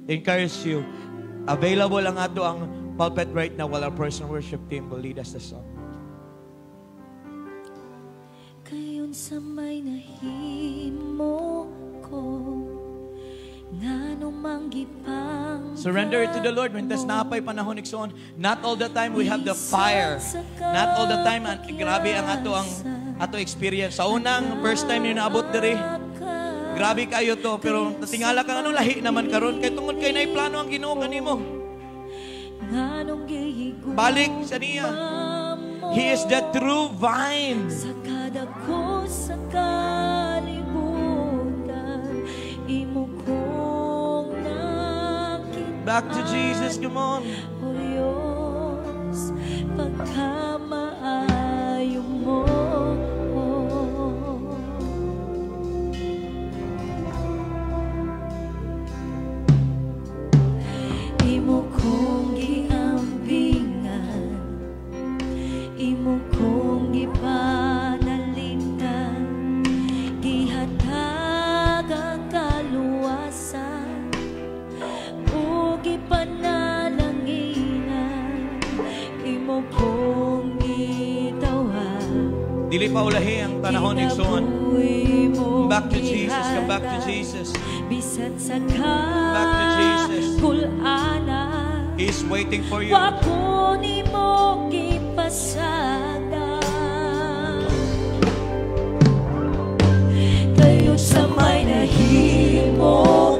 encourage you. Available ang ato ang pulpit right now while our personal worship team will lead us the song. Kayon sa may nahimo ko, nganong gipang surrender it to the Lord. When tas napay panahon ikson, not all the time we have the fire. Not all the time, grabe ang ato experience. Sa unang first time yun naabot diri, grabe kayo to, pero natingala ka anong lahi naman karon kay tungod kay nay plano ang Ginoo kanimo. Balik sa niya. He is the true vine. Sa kada ko sa kalibutan, imo kong nakita. Back to Jesus, come on. O Diyos, pagkamaayo mo. Imo kong giambingan, imo kong gipanalitan, gihatag ang kaluwasan, o gipanalanginan, imo kong gitawhan. Dili pa ulahi ang panahon igsoon. Back to Jesus, come back to Jesus. Bisat sa Back to Jesus. kulana, He's waiting for you. wako ni mo gipasada. Kayo sa may nahimo